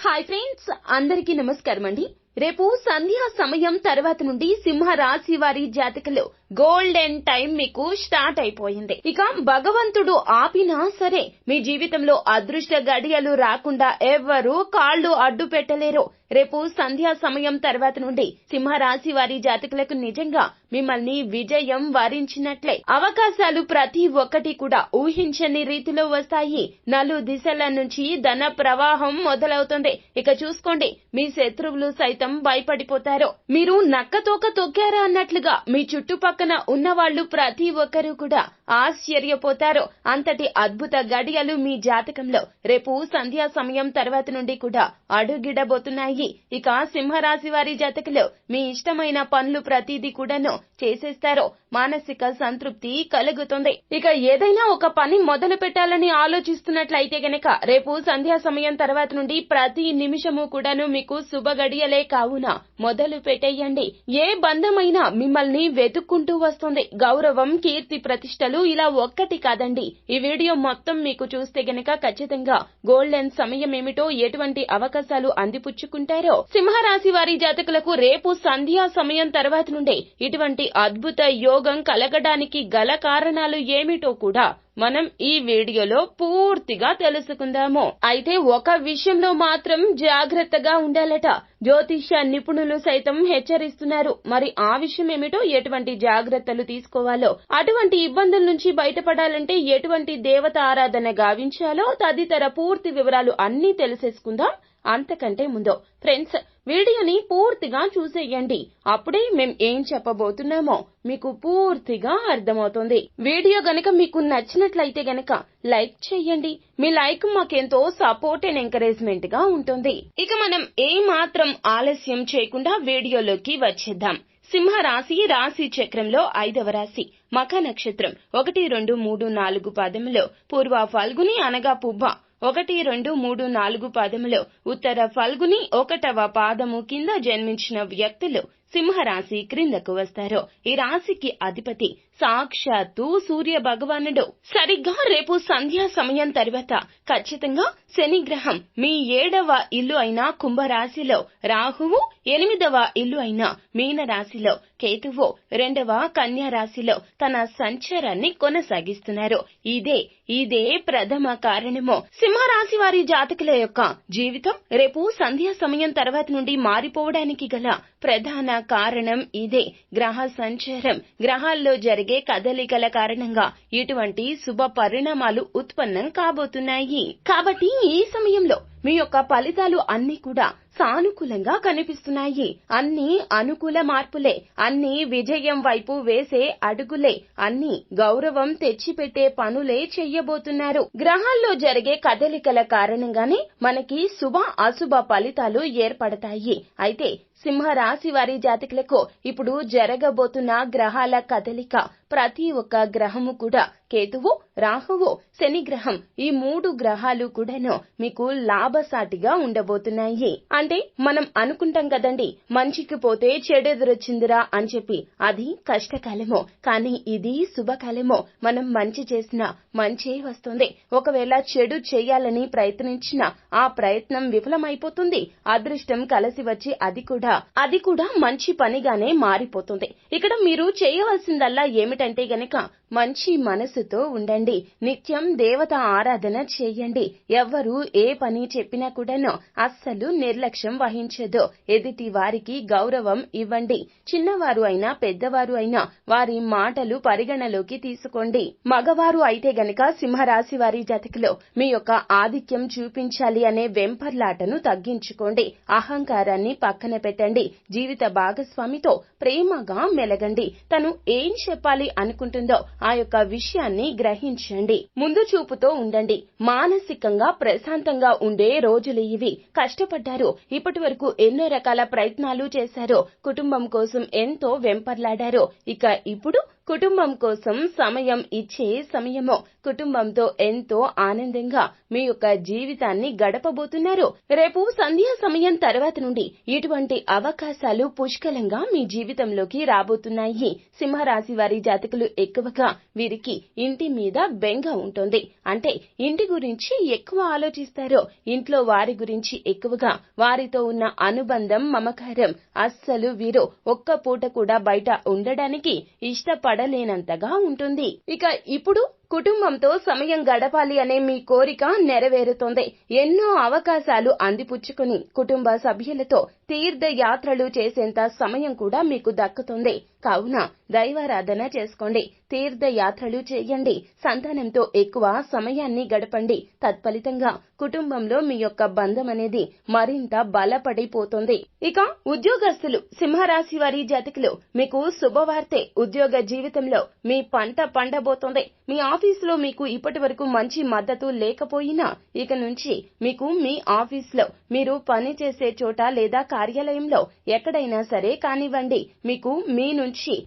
Hi friends, అందరికీ నమస్కారం అండి. రేపు సంధ్యా సమయం తర్వాత నుండి సింహ రాశి వారి జాతకంలో గోల్డెన్ టైం మీకు స్టార్ట్ అయిపోయింది. ఇక భగవంతుడు ఆపినా సరే మీ జీవితంలో అదృష్ట గడియలు రాకుండా ఎవ్వరూ కాళ్ళు అడ్డు పెట్టలేరు. రేపు సంధ్యా సమయం తర్వాత నుండి సింహ రాశి వారి జాతకులకు నిజంగా మిమ్మల్ని విజయం వరించినట్లే. అవకాశాలు ప్రతి ఒక్కటి కూడా ఊహించని రీతిలో వస్తాయి. నలు దిశల నుంచి ధన ప్రవాహం మొదలవుతుంది. ఇక చూసుకోండి, మీ శత్రువులు సైతం భయపడిపోతారు. మీరు నక్కతోక తొక్కారా అన్నట్లుగా మీ చుట్టుపక్కన ఉన్న వాళ్ళు ప్రతి ఒక్కరూ కూడా ఆశ్చర్యపోతారు. అంతటి అద్భుత గడియలు మీ జాతకంలో రేపు సంధ్యా సమయం తర్వాత నుండి కూడా అడుగిడబోతున్నాయి. ఇక సింహరాశి వారి జాతకంలో మీ ఇష్టమైన పనులు ప్రతిదీ కూడాను చేసేస్తారు. మానసిక సంతృప్తి కలుగుతుంది. ఇక ఏదైనా ఒక పని మొదలు పెట్టాలని ఆలోచిస్తున్నట్లయితే గనక రేపు సంధ్యా సమయం తర్వాత నుండి ప్రతి నిమిషము కూడాను మీకు శుభ గడియలే కావున మొదలు పెట్టేయండి. ఏ బంధమైనా మిమ్మల్ని వెతుక్కుంటూ వస్తుంది. గౌరవం, కీర్తి, ప్రతిష్టలు ఇలా ఒక్కటి కాదండి. ఈ వీడియో మొత్తం మీకు చూస్తే గనక ఖచ్చితంగా గోల్డెన్ సమయం ఏమిటో, ఎటువంటి అవకాశాలు అందిపుచ్చుకుంటారో, సింహరాశి వారి జాతకులకు రేపు సంధ్యా సమయం తర్వాత నుండి ఇటువంటి అద్భుత యోగం కలగడానికి గల కారణాలు ఏమిటో కూడా మనం ఈ వీడియోలో పూర్తిగా తెలుసుకుందాము. అయితే ఒక విషయంలో మాత్రం జాగ్రత్తగా ఉండాలట. జ్యోతిష్య నిపుణులు సైతం హెచ్చరిస్తున్నారు. మరి ఆ విషయం ఏమిటో, ఎటువంటి జాగ్రత్తలు తీసుకోవాలో, అటువంటి ఇబ్బందుల నుంచి బయటపడాలంటే ఎటువంటి దేవత ఆరాధన గావించాలో తదితర పూర్తి వివరాలు అన్నీ తెలిసేసుకుందాం. అంతకంటే ముందు ఫ్రెండ్స్, వీడియోని పూర్తిగా చూసేయండి. అప్పుడే మేం ఏం చెప్పబోతున్నామో మీకు పూర్తిగా అర్థమవుతుంది. వీడియో గనక మీకు నచ్చినట్లయితే గనక లైక్ చేయండి. మీ లైక్ మాకెంతో సపోర్ట్ అండ్ ఎంకరేజ్మెంట్ గా ఉంటుంది. ఇక మనం ఏ మాత్రం ఆలస్యం చేయకుండా వీడియోలోకి వచ్చేద్దాం. సింహ రాశి రాశి చక్రంలో 5వ రాశి మఖ నక్షత్రం 1, 2, 3, 4 పాదములో పూర్వ ఫల్గుని అనగా పుబ్బ 1, 2, 3, 4 పాదములో ఉత్తర ఫల్గుని 1వ పాదము కింద జన్మించిన వ్యక్తులు సింహరాశి క్రిందకు వస్తారు. ఈ రాశికి అధిపతి సాక్షాత్తు సూర్య భగవానుడు. సరిగ్గా రేపు సంధ్యా సమయం తర్వాత ఖచ్చితంగా శని గ్రహం మీ 7వ ఇల్లు అయిన కుంభరాశిలో, రాహువు 8వ ఇల్లు అయిన మీన రాశిలో, కేతువు 2వ కన్యా రాశిలో తన సంచారాన్ని కొనసాగిస్తున్నారు. ఇదే ప్రథమ కారణము. సింహరాశి వారి జాతకుల యొక్క జీవితం రేపు సంధ్యా సమయం తర్వాత నుండి మారిపోవడానికి గల ప్రధాన కారణం ఇదే. గ్రహ సంచారం, గ్రహాల్లో జరిగే కదలికల కారణంగా ఇటువంటి శుభ పరిణామాలు ఉత్పన్నం కాబోతున్నాయి. కాబట్టి ఈ సమయంలో మీ యొక్క ఫలితాలు అన్ని కూడా సానుకూలంగా కనిపిస్తున్నాయి. అన్ని అనుకూల మార్పులే, అన్ని విజయం వైపు వేసే అడుగులే, అన్ని గౌరవం తెచ్చిపెట్టే పనులే చెయ్యబోతున్నారు. గ్రహాల్లో జరిగే కదలికల కారణంగానే మనకి శుభ అశుభ ఫలితాలు ఏర్పడతాయి. అయితే సింహరాశి వారి జాతకులకు ఇప్పుడు జరగబోతున్న గ్రహాల కదలిక, ప్రతి ఒక్క గ్రహము కూడా, కేతువు, రాహువు, శని గ్రహం, ఈ 3 గ్రహాలు కూడాను మీకు లాభసాటిగా ఉండబోతున్నాయి. అంటే మనం అనుకుంటాం కదండి, మంచికి పోతే చెడెదురొచ్చిందిరా అని చెప్పి. అది కష్టకాలమో, కానీ ఇది శుభకాలమో. మనం మంచి చేసినా మంచే వస్తుంది. ఒకవేళ చెడు చేయాలని ప్రయత్నించినా ఆ ప్రయత్నం విఫలమైపోతుంది. అదృష్టం కలిసి వచ్చి అది కూడా మంచి పనిగానే మారిపోతుంది. ఇక్కడ మీరు చేయవలసిందల్లా ఏమిటంటే గనక మంచి మనసుతో ఉండండి. నిత్యం దేవత ఆరాధన చేయండి. ఎవ్వరు ఏ పని చెప్పినా కూడాను అస్సలు నిర్లక్ష్యం వహించదు. ఎదుటి వారికి గౌరవం ఇవ్వండి. చిన్నవారు అయినా పెద్దవారు అయినా వారి మాటలు పరిగణలోకి తీసుకోండి. మగవారు అయితే గనక సింహరాశి వారి జాతకులో మీ యొక్క ఆధిక్యం చూపించాలి అనే వెంపర్లాటను తగ్గించుకోండి. అహంకారాన్ని పక్కన పెట్టండి. జీవిత భాగస్వామితో ప్రేమగా మెలగండి. తను ఏం చెప్పాలి అనుకుంటుందో ఆ యొక్క విషయాన్ని గ్రహించండి. ముందు చూపుతో ఉండండి. మానసికంగా ప్రశాంతంగా ఉండే రోజులు ఇవి. కష్టపడ్డారు, ఇప్పటి వరకు ఎన్నో రకాల ప్రయత్నాలు చేశారు, కుటుంబం కోసం ఎంతో వెంపర్లాడారు. ఇక ఇప్పుడు కుటుంబం కోసం సమయం ఇచ్చే సమయము. కుటుంబంతో ఎంతో ఆనందంగా మీ యొక్క జీవితాన్ని గడపబోతున్నారు. రేపు సంధ్యా సమయం తర్వాత నుండి ఇటువంటి అవకాశాలు పుష్కలంగా మీ జీవితంలోకి రాబోతున్నాయి. సింహరాశి వారి జాతకులు ఎక్కువగా వీరికి ఇంటి మీద బెంగ ఉంటుంది. అంటే ఇంటి గురించి ఎక్కువ ఆలోచిస్తారు. ఇంట్లో వారి గురించి ఎక్కువగా, వారితో ఉన్న అనుబంధం, మమకారం అస్సలు వీరు ఒక్క పూట కూడా బయట ఉండడానికి ఇష్టపడలేనంతగా ఉంటుంది. ఇక ఇప్పుడు కుటుంబంతో సమయం గడపాలి అనే మీ కోరిక నెరవేరుతోంది. ఎన్నో అవకాశాలు అందిపుచ్చుకుని కుటుంబ సభ్యులతో తీర్థయాత్రలు చేసేంత సమయం కూడా మీకు దక్కుతుంది. కావున దైవారాధన చేసుకోండి, తీర్థయాత్రలు చేయండి, సంతానంతో ఎక్కువ సమయాన్ని గడపండి. తత్ఫలితంగా కుటుంబంలో మీ యొక్క బంధం అనేది మరింత బలపడిపోతుంది. ఇక ఉద్యోగస్తులు, సింహరాశి వారి జాతకులు, మీకు శుభవార్తే. ఉద్యోగ జీవితంలో మీ పంట పండబోతోంది. మీ ఆఫీసులో మీకు ఇప్పటి వరకు మంచి మద్దతు లేకపోయినా ఇక నుంచి మీకు మీ ఆఫీసులో, మీరు పనిచేసే చోట లేదా కార్యాలయంలో ఎక్కడైనా సరే కానివ్వండి,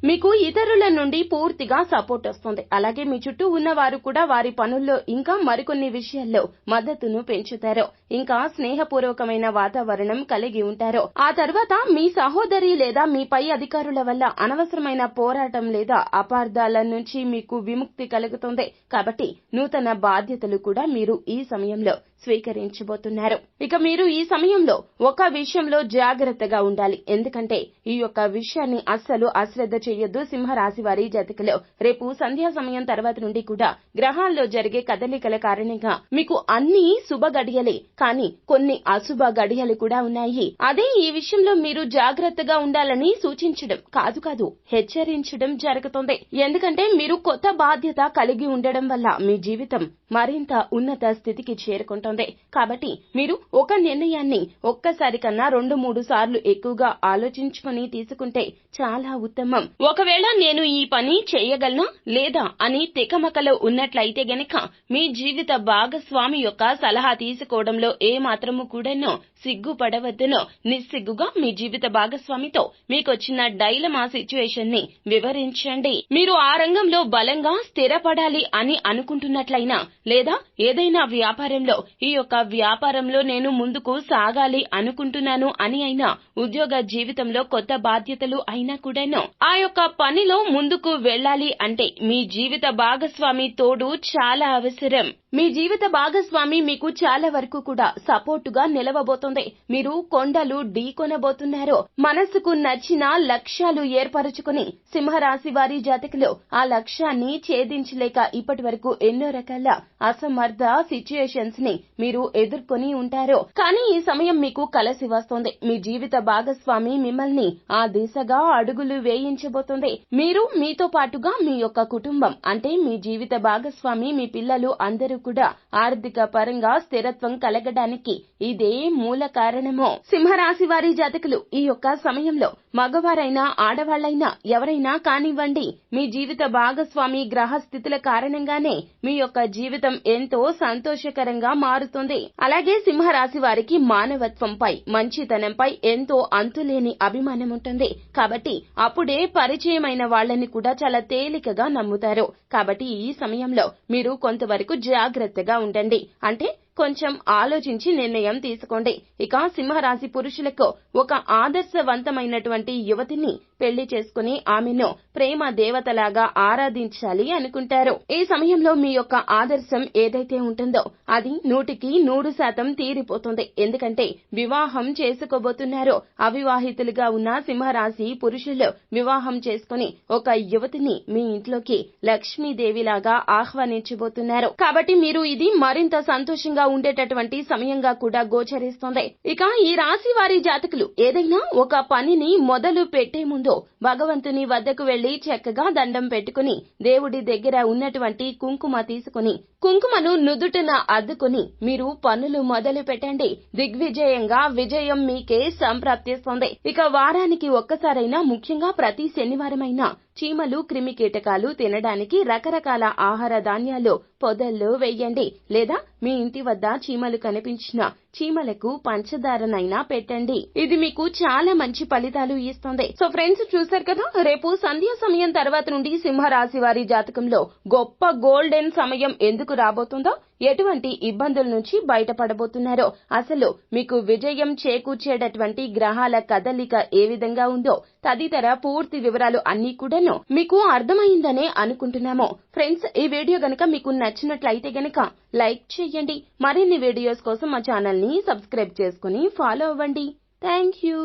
మీకు ఇతరుల నుండి పూర్తిగా సపోర్ట్ వస్తుంది. అలాగే మీ చుట్టూ ఉన్న వారు కూడా వారి పనుల్లో ఇంకా మరికొన్ని విషయాల్లో మద్దతును పెంచుతారు. ఇంకా స్నేహపూర్వకమైన వాతావరణం కలిగి ఉంటారు. ఆ తర్వాత మీ సహోదరి లేదా మీ పై అధికారుల వల్ల అనవసరమైన పోరాటం లేదా అపార్థాల నుంచి మీకు విముక్తి కలుగుతుంది. కాబట్టి నూతన బాధ్యతలు కూడా మీరు ఈ సమయంలో స్వీకరించబోతున్నారు. ఇక మీరు ఈ సమయంలో ఒక విషయంలో జాగ్రత్తగా ఉండాలి. ఎందుకంటే ఈ యొక్క విషయాన్ని అస్సలు అశ్రద్ధ చేయొద్దు. సింహరాశి వారి జాతకులు రేపు సంధ్యా సమయం తర్వాత నుండి కూడా గ్రహాల్లో జరిగే కదలికల కారణంగా మీకు అన్ని శుభ గడియలే, కానీ కొన్ని అశుభ గడియలు కూడా ఉన్నాయి. అదే ఈ విషయంలో మీరు జాగ్రత్తగా ఉండాలని సూచించడం కాదు, హెచ్చరించడం జరుగుతుంది. ఎందుకంటే మీరు కొత్త బాధ్యత కలిగి ఉండడం వల్ల మీ జీవితం మరింత ఉన్నత స్థితికి చేరుకుంటుంది. కాబట్టి మీరు ఒక నిర్ణయాన్ని ఒక్కసారి కన్నా 2-3 సార్లు ఎక్కువగా ఆలోచించుకొని తీసుకుంటే చాలా ఉత్తమం. ఒకవేళ నేను ఈ పని చేయగలనా లేదా అని తికమకలో ఉన్నట్లయితే గనక మీ జీవిత భాగస్వామి యొక్క సలహా తీసుకోవడంలో ఏ మాత్రము కూడాను సిగ్గుపడవద్దును. నిస్సిగ్గుగా మీ జీవిత భాగస్వామితో మీకొచ్చిన డైలమా సిచ్యువేషన్ ని వివరించండి. మీరు ఆ రంగంలో బలంగా స్థిరపడాలి అని అనుకుంటున్నట్లయినా, లేదా ఏదైనా వ్యాపారంలో ఈ యొక్క వ్యాపారంలో నేను ముందుకు సాగాలి అనుకుంటున్నాను అని అయినా, ఉద్యోగ జీవితంలో కొత్త బాధ్యతలు అయినా కూడాను ఆ యొక్క పనిలో ముందుకు వెళ్ళాలి అంటే మీ జీవిత భాగస్వామి తోడు చాలా అవసరం. మీ జీవిత భాగస్వామి మీకు చాలా వరకు కూడా సపోర్టుగా నిలవబోతోంది. మీరు కొండలు ఢీకొనబోతున్నారు. మనసుకు నచ్చిన లక్ష్యాలు ఏర్పరచుకుని సింహరాశి వారి జాతకులు ఆ లక్ష్యాన్ని ఛేదించలేక ఇప్పటి వరకు ఎన్నో రకాల అసమర్థ సిచ్యుయేషన్స్ ని మీరు ఎదుర్కొని ఉంటారు. కానీ ఈ సమయం మీకు కలిసి వస్తుంది. మీ జీవిత భాగస్వామి మిమ్మల్ని ఆ దిశగా అడుగులు వేయించబోతుంది. మీరు, మీతో పాటుగా మీ యొక్క కుటుంబం అంటే మీ జీవిత భాగస్వామి, మీ పిల్లలు అందరూ కూడా ఆర్థిక పరంగా స్థిరత్వం కలగడానికి ఇదే మూల కారణము. సింహరాశి వారి జాతకులు ఈ యొక్క సమయంలో మగవారైనా ఆడవాళ్లైనా ఎవరైనా కానివ్వండి, మీ జీవిత భాగస్వామి గ్రహ స్థితుల కారణంగానే మీ యొక్క జీవితం ఎంతో సంతోషకరంగా మారుతుంది. అలాగే సింహరాశి వారికి మానవత్వంపై, మంచితనంపై ఎంతో అంతులేని అభిమానం ఉంటుంది. కాబట్టి అప్పుడే పరిచయమైన వాళ్ళని కూడా చాలా తేలికగా నమ్ముతారు. కాబట్టి ఈ సమయంలో మీరు కొంతవరకు జాగ్రత్తగా ఉండండి. అంటే కొంచెం ఆలోచించి నిర్ణయం తీసుకోండి. ఇక సింహరాశి పురుషులకు ఒక ఆదర్శవంతమైనటువంటి యువతిని పెళ్లి చేసుకుని ఆమెను ప్రేమ దేవతలాగా ఆరాధించాలి అనుకుంటారు. ఈ సమయంలో మీ యొక్క ఆదర్శం ఏదైతే ఉంటుందో అది 100% తీరిపోతుంది. ఎందుకంటే వివాహం చేసుకోబోతున్నారు. అవివాహితులుగా ఉన్న సింహరాశి పురుషులు వివాహం చేసుకుని ఒక యువతిని మీ ఇంట్లోకి లక్ష్మీదేవిలాగా ఆహ్వానించబోతున్నారు. కాబట్టి మీరు ఇది మరింత సంతోషంగా ఉండేటటువంటి సమయంగా కూడా గోచరిస్తుంది. ఇక ఈ రాశి వారి జాతకులు ఏదైనా ఒక పనిని మొదలు పెట్టే ముందు భగవంతుని వద్దకు వెళ్లి చక్కగా దండం పెట్టుకుని దేవుడి దగ్గర ఉన్నటువంటి కుంకుమ తీసుకుని కుంకుమను నుదుటిన అద్దుకుని మీరు పనులు మొదలు పెట్టండి. దిగ్విజయంగా విజయం మీకే సంప్రాప్తిస్తుంది. ఇక వారానికి ఒక్కసారైనా, ముఖ్యంగా ప్రతి శనివారమైనా చీమలు, క్రిమి కీటకాలు తినడానికి రకరకాల ఆహార ధాన్యాలు పొదల్లో వేయండి, లేదా మీ ఇంటి వద్ద చీమలు కనిపించినా చీమలకు పంచదారనైనా పెట్టండి. ఇది మీకు చాలా మంచి ఫలితాలు ఇస్తుంది. సో ఫ్రెండ్స్, చూసారు కదా, రేపు సంధ్యా సమయం తర్వాత నుండి సింహరాశి వారి జాతకంలో గొప్ప గోల్డెన్ సమయం ఎందుకు రాబోతుందో, ఎటువంటి ఇబ్బందుల నుంచి బయటపడబోతున్నారో, అసలు మీకు విజయం చేకూర్చేటటువంటి గ్రహాల కదలిక ఏ విధంగా ఉందో తదితర పూర్తి వివరాలు అన్ని కూడాను మీకు అర్థమైందనే అనుకుంటున్నాము. ఫ్రెండ్స్, ఈ వీడియో గనుక మీకు నచ్చినట్లయితే గనుక లైక్ చేయండి. మరిన్ని వీడియోస్ కోసం మా ఛానల్ ని సబ్స్క్రైబ్ చేసుకుని ఫాలో అవ్వండి. థాంక్యూ.